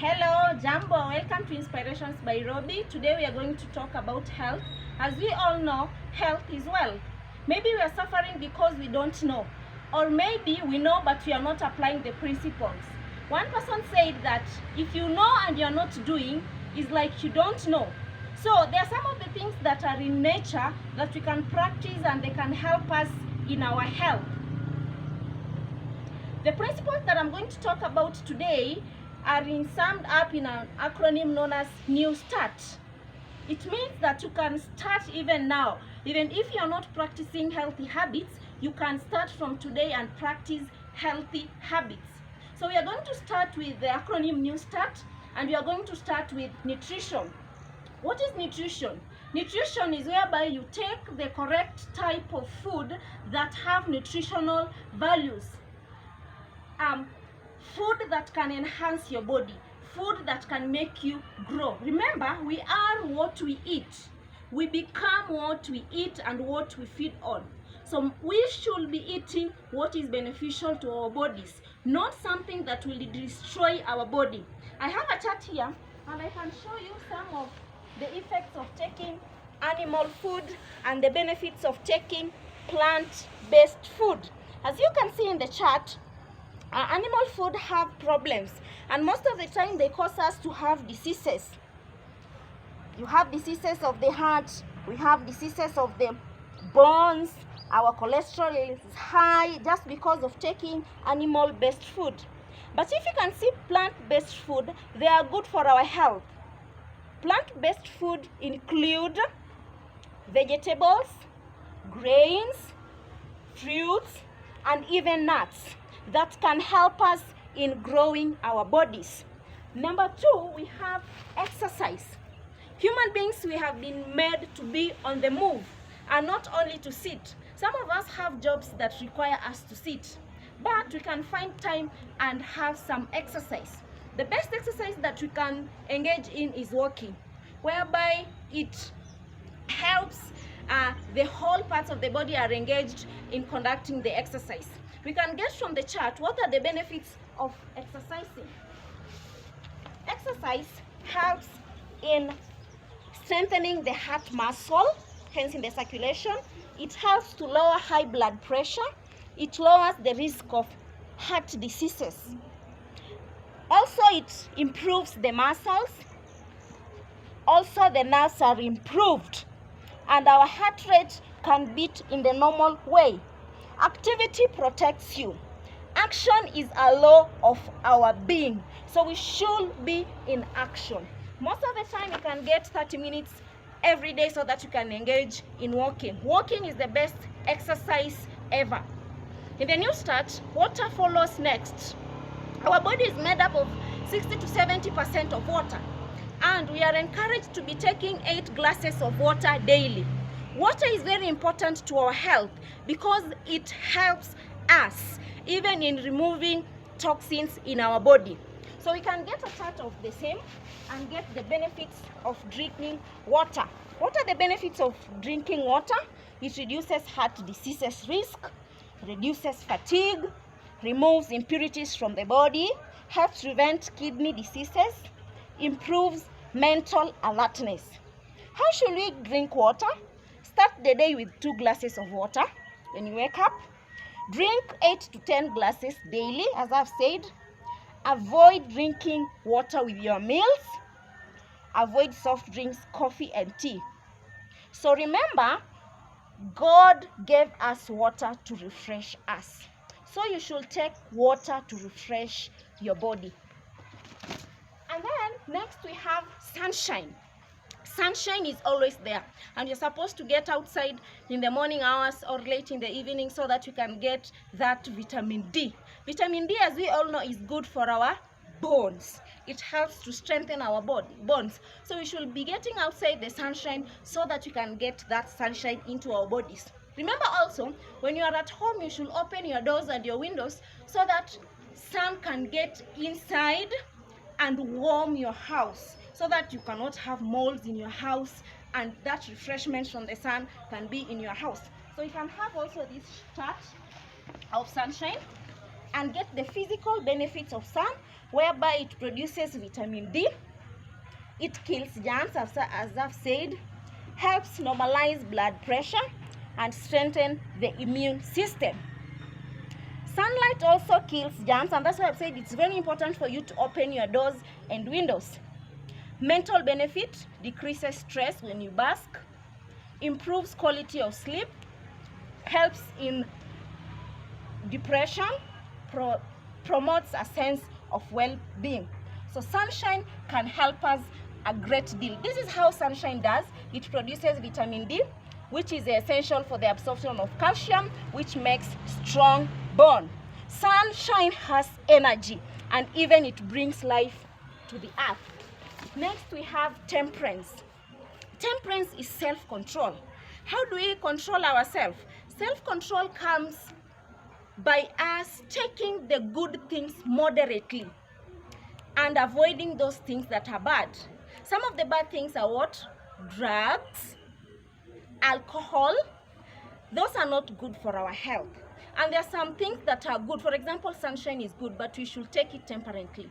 Hello, Jambo. Welcome to Inspirations by Robbie. Today we are going to talk about health. As we all know, health is wealth. Maybe we are suffering because we don't know. Or maybe we know but we are not applying the principles. One person said that if you know and you are not doing, it's like you don't know. So there are some of the things that are in nature that we can practice and they can help us in our health. The principles that I'm going to talk about today are summed up in an acronym known as NEWSTART. It means that you can start even now. Even if you're not practicing healthy habits, you can start from today and practice healthy habits. So we are going to start with the acronym NEWSTART, and we are going to start with nutrition. What is nutrition? Nutrition is whereby you take the correct type of food that have nutritional values. Food that can enhance your body, food that can make you grow. Remember, we are what we eat. We become what we eat and what we feed on. So we should be eating what is beneficial to our bodies, not something that will destroy our body. I have a chart here and I can show you some of the effects of taking animal food and the benefits of taking plant-based food. As you can see in the chart, animal food have problems, and most of the time they cause us to have diseases. You have diseases of the heart, we have diseases of the bones, our cholesterol is high just because of taking animal-based food. But if you can see plant-based food, they are good for our health. Plant-based food include vegetables, grains, fruits, and even nuts that can help us in growing our bodies. Number 2, we have exercise. Human beings, we have been made to be on the move and not only to sit. Some of us have jobs that require us to sit, but we can find time and have some exercise. The best exercise that we can engage in is walking, whereby it helps the whole parts of the body are engaged in conducting the exercise. We can get from the chart what are the benefits of exercising. Exercise helps in strengthening the heart muscle, hence in the circulation. It helps to lower high blood pressure. It lowers the risk of heart diseases. Also, it improves the muscles. Also, the nerves are improved and our heart rate can beat in the normal way. Activity protects you. Action is a law of our being, so we should be in action. Most of the time you can get 30 minutes every day so that you can engage in walking. Walking is the best exercise ever. In the NEWSTART, water follows next. Our body is made up of 60 to 70% of water, and we are encouraged to be taking 8 glasses of water daily. Water is very important to our health because it helps us even in removing toxins in our body. So we can get a chart of the same and get the benefits of drinking water. What are the benefits of drinking water? It reduces heart diseases risk, reduces fatigue, removes impurities from the body, helps prevent kidney diseases, improves mental alertness. How should we drink water? Start the day with 2 glasses of water when you wake up. Drink 8 to 10 glasses daily, as I've said. Avoid drinking water with your meals. Avoid soft drinks, coffee, and tea. So remember, God gave us water to refresh us. So you should take water to refresh your body. And then next we have sunshine. Sunshine is always there, and you're supposed to get outside in the morning hours or late in the evening so that you can get that vitamin D. Vitamin D, as we all know, is good for our bones. It helps to strengthen our bones. So we should be getting outside the sunshine so that you can get that sunshine into our bodies. Remember also, when you are at home, you should open your doors and your windows so that sun can get inside and warm your house, so that you cannot have molds in your house and that refreshment from the sun can be in your house. So you can have also this chart of sunshine. and get the physical benefits of sun, whereby it produces vitamin D, it kills germs, as I've said, helps normalize blood pressure, and strengthen the immune system. Sunlight also kills germs, and that's why I've said it's very important for you to open your doors and windows. Mental benefit: decreases stress when you bask, improves quality of sleep, helps in depression, promotes a sense of well-being. So sunshine can help us a great deal. This is how sunshine does. It produces vitamin D, which is essential for the absorption of calcium, which makes strong bone. Sunshine has energy, and even it brings life to the earth. Next, we have temperance. Temperance is self-control. How do we control ourselves? Self-control comes by us taking the good things moderately and avoiding those things that are bad. Some of the bad things are what? Drugs, alcohol. Those are not good for our health. And there are some things that are good. For example, sunshine is good, but we should take it temperately.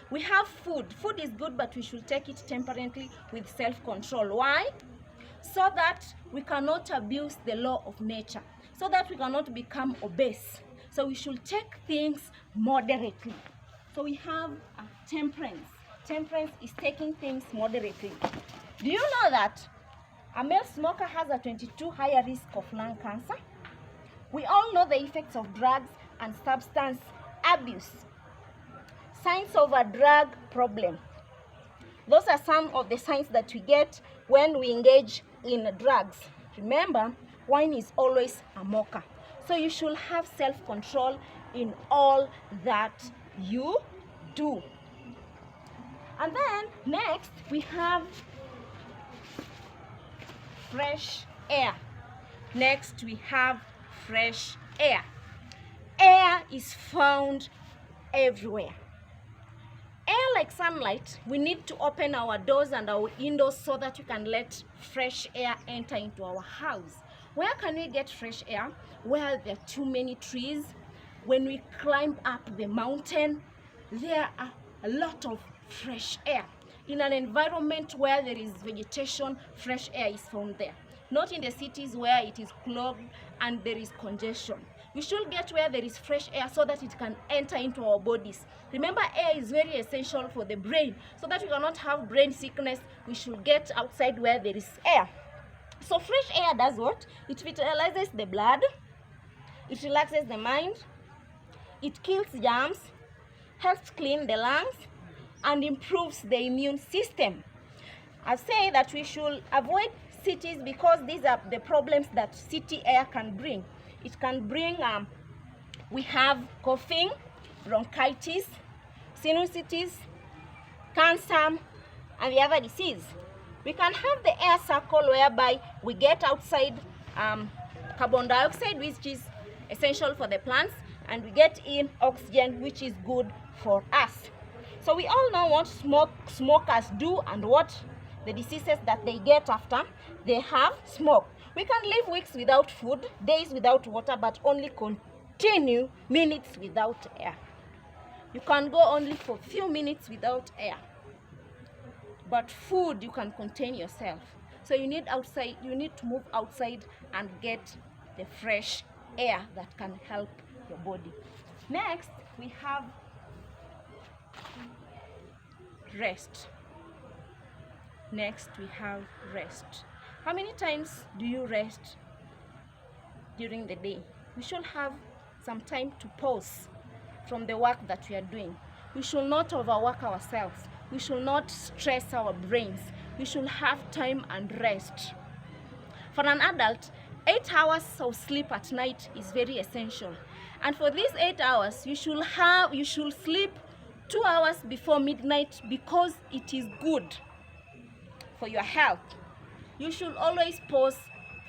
We have food. Food is good, but we should take it temperately with self-control. Why? So that we cannot abuse the law of nature, so that we cannot become obese. So we should take things moderately. So we have temperance. Temperance is taking things moderately. Do you know that a male smoker has a 22 higher risk of lung cancer? We all know the effects of drugs and substance abuse. Signs of a drug problem. Those are some of the signs that we get when we engage in drugs. Remember, wine is always a mocker. So you should have self-control in all that you do. And then next we have fresh air. Next we have fresh air. Air is found everywhere. Air, like sunlight, we need to open our doors and our windows so that we can let fresh air enter into our house. Where can we get fresh air? Where there are too many trees. When we climb up the mountain, there are a lot of fresh air. In an environment where there is vegetation, fresh air is found there. Not in the cities where it is clogged and there is congestion. We should get where there is fresh air so that it can enter into our bodies. Remember, air is very essential for the brain. So that we cannot have brain sickness, we should get outside where there is air. So fresh air does what? It vitalizes the blood, it relaxes the mind, it kills germs, helps clean the lungs, and improves the immune system. I say that we should avoid cities because these are the problems that city air can bring. It can bring, we have coughing, bronchitis, sinusitis, cancer, and the other disease. We can have the air circle whereby we get outside carbon dioxide, which is essential for the plants, and we get in oxygen, which is good for us. So we all know what smokers do and what the diseases that they get after they have smoke. We can live weeks without food, days without water, but only continue minutes without air. You can go only for a few minutes without air. But food, you can contain yourself. So you need to move outside and get the fresh air that can help your body. Next, we have rest. Next, we have rest. How many times do you rest during the day? We should have some time to pause from the work that we are doing. We should not overwork ourselves. We should not stress our brains. We should have time and rest. For an adult, 8 hours of sleep at night is very essential. And for these 8 hours, you should sleep 2 hours before midnight because it is good for your health. You should always pause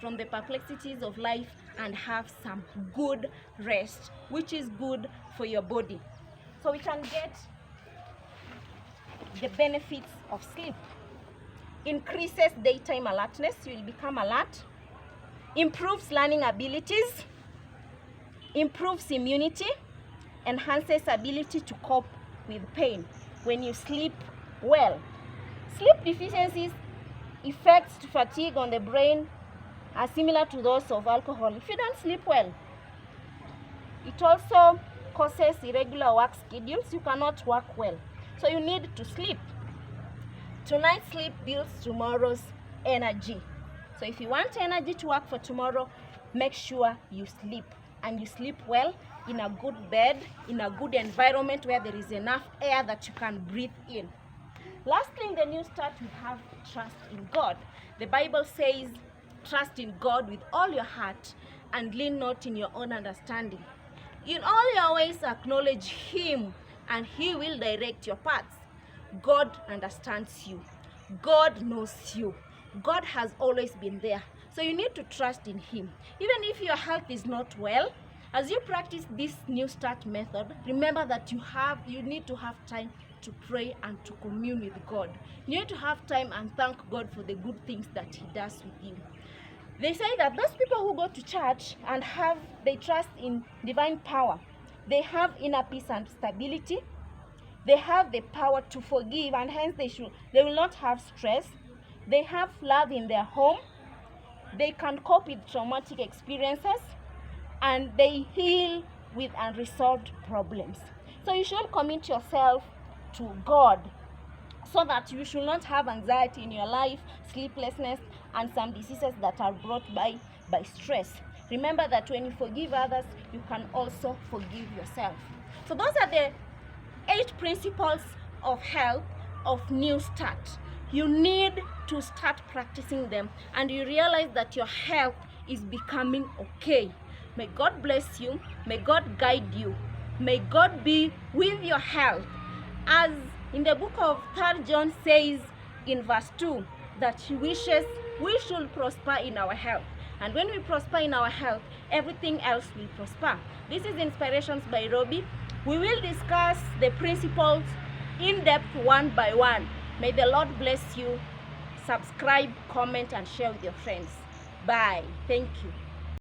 from the perplexities of life and have some good rest, which is good for your body. So we can get the benefits of sleep. Increases daytime alertness, you will become alert. Improves learning abilities. Improves immunity. enhances ability to cope with pain when you sleep well. Sleep deficiencies effects to fatigue on the brain are similar to those of alcohol. If you don't sleep well, it also causes irregular work schedules. You cannot work well. So you need to sleep. Tonight's sleep builds tomorrow's energy. So if you want energy to work for tomorrow, make sure you sleep. And you sleep well in a good bed, in a good environment where there is enough air that you can breathe in. Lastly, in the New Start, we have trust in God. The Bible says, trust in God with all your heart and lean not in your own understanding. In all your ways acknowledge Him, and He will direct your paths. God understands you. God knows you. God has always been there. So you need to trust in Him. Even if your health is not well, as you practice this New Start method, remember that you need to have time to pray and to commune with God. You need to have time and thank God for the good things that He does with you. They say that those people who go to church and they trust in divine power, they have inner peace and stability. They have the power to forgive, and hence they will not have stress. They have love in their home. They can cope with traumatic experiences, and they heal with unresolved problems. So you should commit yourself to God so that you should not have anxiety in your life, sleeplessness, and some diseases that are brought by stress. Remember that when you forgive others, you can also forgive yourself. So those are the 8 principles of health of New Start. You need to start practicing them, and you realize that your health is becoming okay. May God bless you. May God guide you. May God be with your health. As in the book of 3 John says in verse 2, that He wishes we should prosper in our health. And when we prosper in our health, everything else will prosper. This is Inspirations by Robbie. We will discuss the principles in depth one by one. May the Lord bless you. Subscribe, comment, and share with your friends. Bye. Thank you.